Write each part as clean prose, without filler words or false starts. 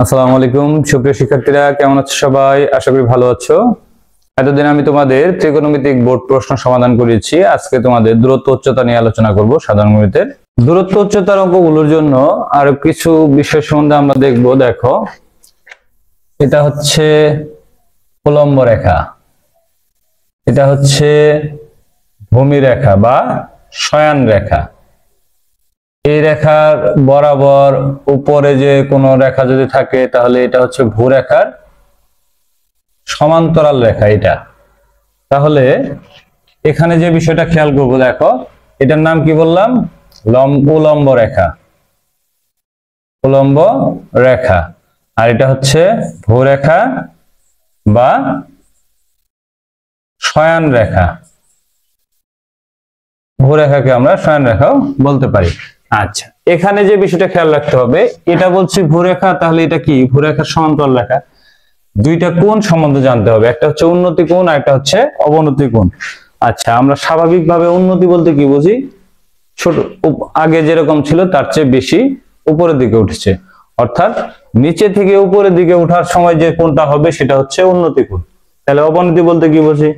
আসসালামু আলাইকুম সুপ্রিয় শিক্ষার্থীরা, কেমন আছো সবাই? আশা করি ভালো আছো। এতদিন আমি তোমাদের ত্রিকোণমিতিক বোর্ড প্রশ্ন সমাধান করেছি। আজকে তোমাদের দূরত্ব উচ্চতা নিয়ে আলোচনা করব। সাধারণ গণিতের দূরত্ব উচ্চতার অঙ্কগুলোর জন্য আরো কিছু বিষয় সম্বন্ধে আমরা দেখব। দেখো, এটা হচ্ছে উল্লম্ব রেখা, এটা হচ্ছে ভূমি রেখা বা শয়ান রেখা। এই রেখার বরাবর উপরে যে কোনো রেখা যদি থাকে তাহলে এটা হচ্ছে ভূরেখার সমান্তরাল রেখা। এটা তাহলে এখানে যে বিষয়টা খেয়াল করবো, দেখো এটার নাম কি বললাম? উলম্ব রেখা, উলম্ব রেখা। আর এটা হচ্ছে ভূরেখা বা শয়ান রেখা। ভূরেখাকে আমরা শয়ান রেখাও বলতে পারি। আচ্ছা, এখানে যে বিষয়টা খেয়াল রাখতে হবে, এটা বলছি ভূরেখা, তাহলে এটা কি? ভূরেখার সমান্তরাল রেখা। দুইটা কোণ সম্বন্ধে জানতে হবে, একটা হচ্ছে উন্নতি কোণ আর একটা হচ্ছে অবনতি কোণ। আচ্ছা, আমরা স্বাভাবিকভাবে উন্নতি বলতে কি বুঝি? ছোট, আগে যেরকম ছিল তার চেয়ে বেশি উপরের দিকে উঠেছে, অর্থাৎ নিচে থেকে উপরের দিকে ওঠার সময় যে কোণটা হবে সেটা হচ্ছে উন্নতি কোণ। তাহলে অবনতি বলতে কি বুঝি?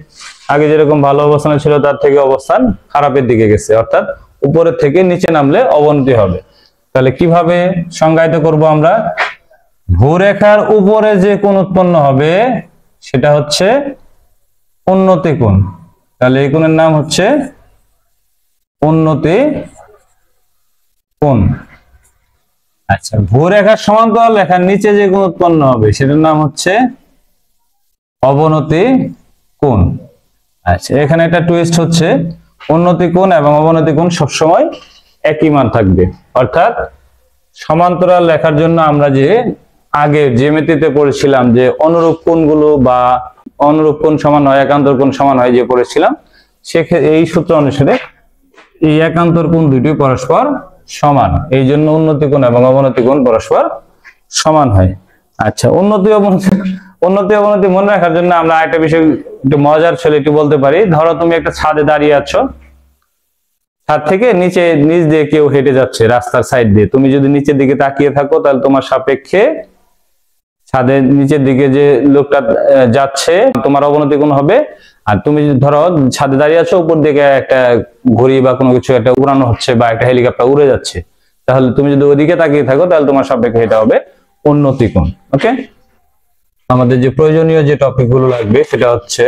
আগে যেরকম ভালো অবস্থানে ছিল তার থেকে অবস্থান খারাপের দিকে গেছে, অর্থাৎ উপরের থেকে নিচে নামলে অবনতি হবে। তাহলে কিভাবে সংজ্ঞায়িত করব আমরা? ভূরেখার উপরে যে কোণ উৎপন্ন হবে সেটা হচ্ছে উন্নতি কোণ। তাহলে এই কোণের নাম হচ্ছে উন্নতি কোণ। আচ্ছা, ভূরেখার সমান্তরাল রেখার নিচে যে কোণ উৎপন্ন হবে সেটার নাম হচ্ছে অবনতি কোণ। আচ্ছা, এখানে একটা টুইস্ট হচ্ছে, উন্নতি কোণ এবং অবনতি কোণ সবসময় একই মান থাকবে। অর্থাৎ সমান্তরাল রেখার জন্য আমরা যে আগে জ্যামিতিতে পড়েছিলাম যে অনুরূপ কোণগুলো বা অনুরূপ কোণ সমান হয়, একান্তর কোণ সমান হয় যে পড়েছিলাম, সেক্ষেত্রে এই সূত্র অনুসারে এই একান্তর কোণ দুটি পরস্পর সমান, এই জন্য উন্নতি কোণ এবং অবনতি কোণ পরস্পর সমান হয়। আচ্ছা, উন্নতি অবনতি মনে রাখার জন্য আমরা একটা বিষয় একটু মজার ছিল একটু বলতে পারি। ধরো তুমি একটা ছাদে দাঁড়িয়ে আছো, ছাদ থেকে নিচ দিয়ে কেউ হেঁটে যাচ্ছে রাস্তার সাইড দিয়ে। তুমি যদি নিচের দিকে তাকিয়ে থাকো তাহলে তোমার সাপেক্ষে ছাদের নিচের দিকে যে লোকটা যাচ্ছে তোমার অবনতি কোণ হবে। আর তুমি ধরো ছাদে দাঁড়িয়ে আছো, উপর দিকে একটা ঘড়ি বা কোনো কিছু একটা উড়ানো হচ্ছে বা একটা হেলিকপ্টার উড়ে যাচ্ছে, তাহলে তুমি যদি ওইদিকে তাকিয়ে থাকো তাহলে তোমার সাপেক্ষে এটা হবে উন্নতি কোণ। ওকে, আমাদের যে প্রয়োজনীয় যে টপিক গুলো লাগবে সেটা হচ্ছে,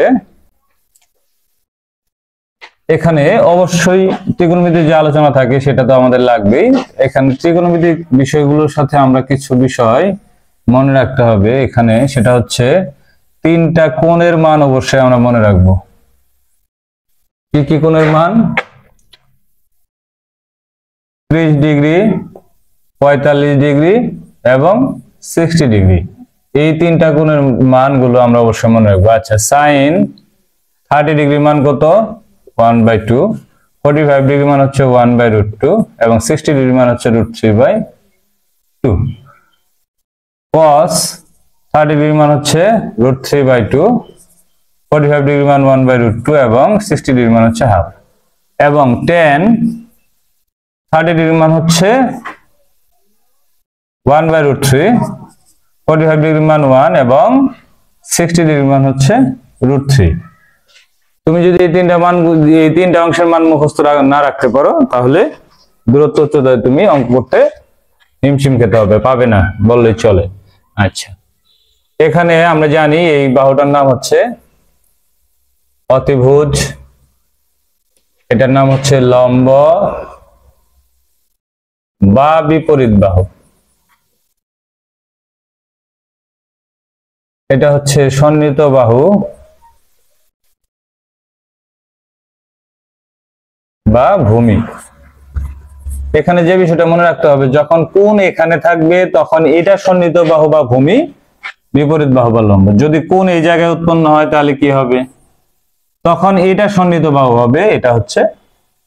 এখানে অবশ্যই ত্রিকোণমিতির যে আলোচনা থাকে সেটা তো আমাদের লাগবেই। এখানে ত্রিকোণমিতিক বিষয়গুলোর সাথে আমরা কিছু বিষয় মনে রাখতে হবে এখানে, সেটা হচ্ছে তিনটা কোণের মান অবশ্যই আমরা মনে রাখবো। কি কি কোণের মান? 30 ডিগ্রি, 45 ডিগ্রি এবং 60 ডিগ্রি। এই তিনটা কোণের মানগুলো আমরা অবশ্যই মনে রাখবো। আচ্ছা, সাইন 30 ডিগ্রি মান কত? 1/2। 45 ডিগ্রি মান হচ্ছে 1/√2 এবং 60 ডিগ্রি মান হচ্ছে √3/2। cos 30 ডিগ্রি মান হচ্ছে √3/2, 45 ডিগ্রি মান 1/√2 এবং 60 ডিগ্রি মান হচ্ছে হাফ। এবং tan 30 ডিগ্রি মান হচ্ছে 1/√3, 45 ডিগ্রি মান 1 এবং 60 ডিগ্রি মান হচ্ছে √3। তুমি যদি এই তিনটা অংশের মান মুখস্থ না রাখতে পারো তাহলে দূরত্ব উচ্চতায় তুমি অঙ্ক করতে হিমশিম খেতে হবে, পাবে না বললেই চলে। আচ্ছা, এখানে আমরা জানি এই বাহুটার নাম হচ্ছে অতিভুজ, এটার নাম হচ্ছে লম্ব বা বিপরীত বাহু। এটা হচ্ছে সন্নিহিত বাহু বা ভূমি। এখানে যে বিষয়টা মনে রাখতে হবে, যখন কোণ এখানে থাকবে তখন এটা সন্নিহিত বাহু বা ভূমি, বিপরীত বাহু বা লম্ব। যদি কোণ এই জায়গায় উৎপন্ন হয় তাহলে কি হবে? তখন এটা সন্নিহিত বাহু হবে, এটা হচ্ছে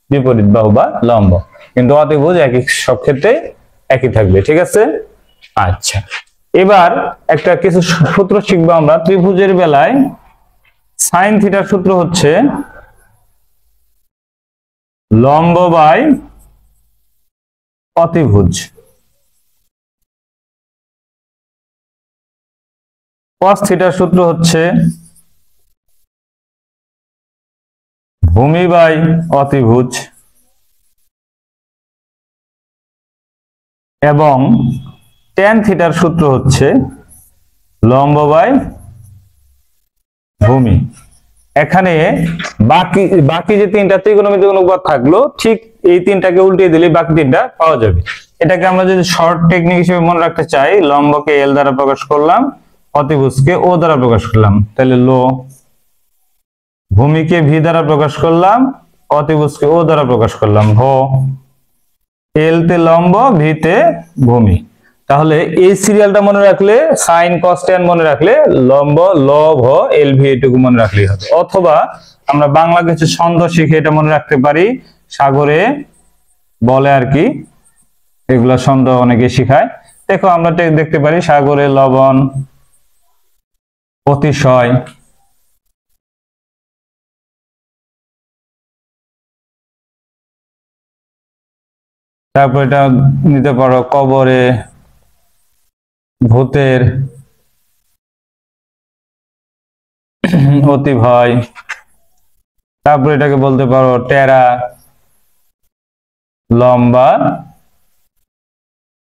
বিপরীত বাহু বা লম্ব। কিন্তু অতিভুজ একই, সব ক্ষেত্রে একই থাকবে। ঠিক আছে? আচ্ছা, এবার একটা কিছু সূত্র শিখবো আমরা। ত্রিভুজের বেলায় সাইন থিটার সূত্র হচ্ছে লম্ব বাই অতিভুজ। cos থিটার সূত্র হচ্ছে ভূমি বাই অতিভুজ এবং tan থিটার সূত্র হচ্ছে লম্ব বাই ভূমি। এখানে বাকি যে তিনটা ত্রিকোণমিতিক অনুপাত থাকলো ঠিক এই তিনটাকে উল্টিয়ে দিলে বাকি তিনটা পাওয়া যাবে। এটাকে আমরা যদি শর্ট টেকনিক হিসেবে মনে রাখতে চাই, লম্বকে এল দ্বারা প্রকাশ করলাম, অতিভুজকে ও দ্বারা প্রকাশ করলাম, তাহলে লো। ভূমিকে ভি দ্বারা প্রকাশ করলাম, অতিভুজকে ও দ্বারা প্রকাশ করলাম, ভ। এল তে লম্ব, ভি তে ভূমি। তাহলে এই সিরিয়ালটা মনে রাখলে, সাইন কস ট্যান মনে রাখলে, লম্ব ল ভ এল ভি এটুকু মনে রাখলেই হবে। অথবা আমরা বাংলা কিছু ছন্দ শিখে এটা মনে রাখতে পারি, সাগরে বলে আর কি, এগুলা ছন্দ অনেকে শিখায়। দেখো আমরা দেখতে পারি সাগরে লবণ অতিশয়, তারপর এটা নিতে পারো কবরে ভূতের অতি ভয়, তারপর এটাকে বলতে পারো টেরা লম্বা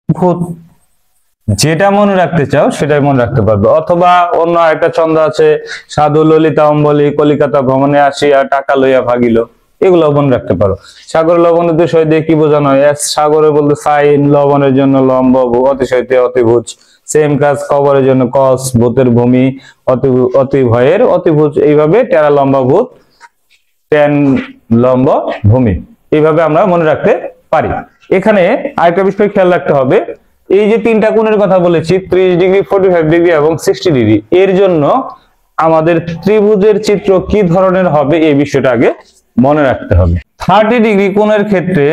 ভূত। যেটা মনে রাখতে চাও সেটাই মনে রাখতে পারবে। অথবা অন্য একটা ছন্দ আছে, সাধু ললিতা অম্বলি কলিকাতা ভ্রমণে আসিয়া টাকা লইয়া ভাগিল, এগুলো মনে রাখতে পারো। সাগর লবণের বিষয় দিয়ে কি বোঝানো হয়? সাগরে বলতে সাইন, লবণের জন্য লম্ব, অতিশয়তে অতিভুজ। সেম কাজ কবরের জন্য কস, ভূতের ভূমি, অতি ভয়ের অতিভুজ। এইভাবে টেরা লম্বা ভূত, ট্যান লম্ব ভূমি, এইভাবে আমরা মনে রাখতে পারি। এখানে আরেকটা বিষয় খেয়াল রাখতে হবে, এই যে তিনটা কোণের কথা বলেছি 30 ডিগ্রি, 45 ডিগ্রি এবং 60 ডিগ্রি, এর জন্য আমাদের ত্রিভুজের চিত্র কি ধরনের হবে এই বিষয়টা আগে মনে রাখতে হবে। 30 ডিগ্রি কোণের ক্ষেত্রে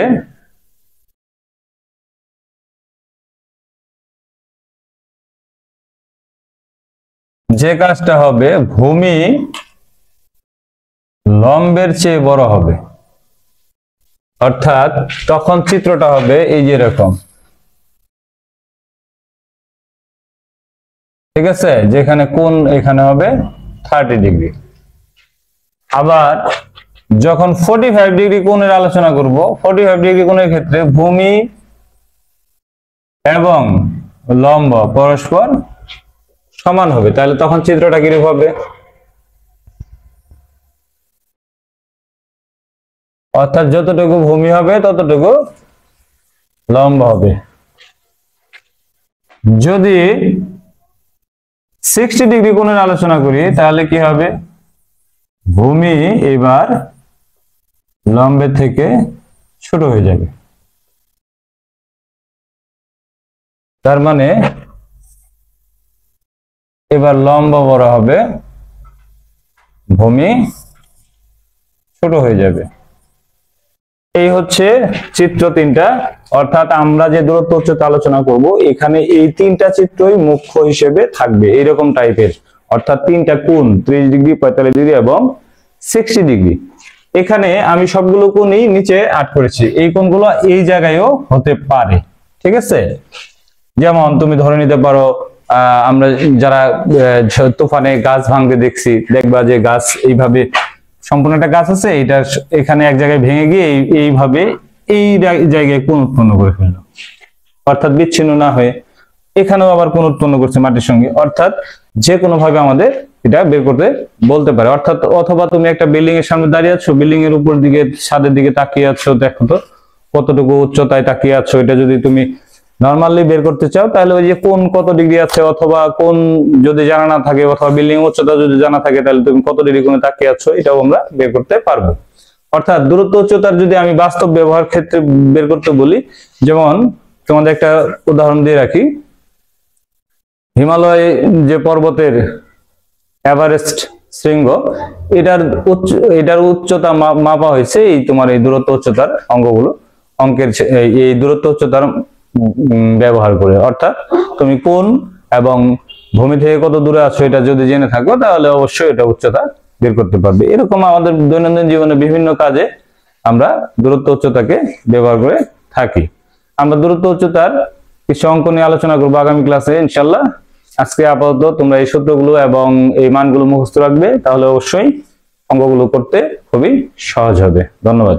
যে কাজটা হবে, ভূমি লম্বের চেয়ে বড় হবে, অর্থাৎ তখন চিত্রটা হবে এই যে এরকম, ঠিক আছে? যেখানে কোণ এখানে হবে 30 ডিগ্রি। আবার যখন 45 ডিগ্রি কোণের আলোচনা করব, 45 ডিগ্রি কোণের ক্ষেত্রে ভূমি এবং লম্ব পরস্পর সমান হবে, তাহলে তখন চিত্রটা কিরকম হবে? অর্থাৎ যতটুকু ভূমি হবে ততটুকু লম্ব হবে। যদি 60 ডিগ্রি কোণের আলোচনা করি তাহলে কি হবে? ভূমি এবার লম্বের থেকে ছোট হয়ে যাবে, তার মানে এবার লম্ব বড় হবে, ভূমি ছোট হয়ে যাবে। এই হচ্ছে চিত্র তিনটা। অর্থাৎ আমরা যে দূরত্ব উচ্চতা আলোচনা করব, এখানে এই তিনটা চিত্রই মুখ্য হিসেবে থাকবে, এইরকম টাইপের। অর্থাৎ তিনটা কোণ 30 ডিগ্রি, 45 ডিগ্রি এবং 60 ডিগ্রি। এখানে আমি সবগুলো কোণই নিচে আট করেছি, এই কোণগুলো এই জায়গায়ও হতে পারে, ঠিক আছে? যেমন তুমি ধরে নিতে পারো, আমরা যারা তুফানে গাছ ভাঙতে দেখছি, দেখবা যে গাছ এইভাবে সম্পূর্ণ একটা গাছ আছে, এটা এখানে এক জায়গায় ভেঙে গিয়ে এইভাবে এই জায়গায় কোণ উৎপন্ন করে ফেললো, অর্থাৎ বিচ্ছিন্ন না হয়ে এখানেও আবার কোণ উৎপন্ন করছে মাটির সঙ্গে। অর্থাৎ যে কোনো ভাবে আমাদের এটা বের করতে বলতে পারে। অর্থাৎ অথবা তুমি একটা বিল্ডিং এর সামনে দাঁড়িয়ে আছো, বিল্ডিং এর উপর দিকে ছাদের দিকে তাকিয়ে আছো, দেখো তো কতটুকু উচ্চতায় তাকিয়ে আছো। এটা যদি তুমি নরমালি বের করতে চাও তাহলে ওই যে কোণ কত ডিগ্রি আছে, অথবা কোণ যদি জানা না থাকে, অথবা বিল্ডিং উচ্চতা যদি জানা থাকে, তাহলে তুমি কত ডিগ্রি কোণে তাকিয়ে আছো এটাও আমরা বের করতে পারবো। অর্থাৎ দূরত্ব উচ্চতার যদি আমি বাস্তব ব্যবহার ক্ষেত্রে বের করতে বলি, যেমন তোমাদের একটা উদাহরণ দিয়ে রাখি, হিমালয় যে পর্বতের এভারেস্ট শৃঙ্গ, এটার উচ্চতা মাপা হয়েছে এই তোমার এই দূরত্ব উচ্চতার অঙ্কগুলো, অঙ্কের এই দূরত্ব উচ্চতার ব্যবহার করে। অর্থাৎ তুমি কোণ এবং ভূমি থেকে কত দূরে আছো এটা যদি জেনে থাকো তাহলে অবশ্যই এটা উচ্চতা বের করতে পারবে। এরকম আমাদের দৈনন্দিন জীবনে বিভিন্ন কাজে আমরা দূরত্ব উচ্চতাকে ব্যবহার করে থাকি। আমরা দূরত্ব উচ্চতার কিছু অঙ্ক নিয়ে আলোচনা করবো আগামী ক্লাসে ইনশাল্লাহ। আজকে আপাতত তোমরা এই সূত্রগুলো এবং এই মানগুলো মুখস্থ রাখবে, তাহলে অবশ্যই অঙ্কগুলো করতে খুবই সহজ হবে। ধন্যবাদ।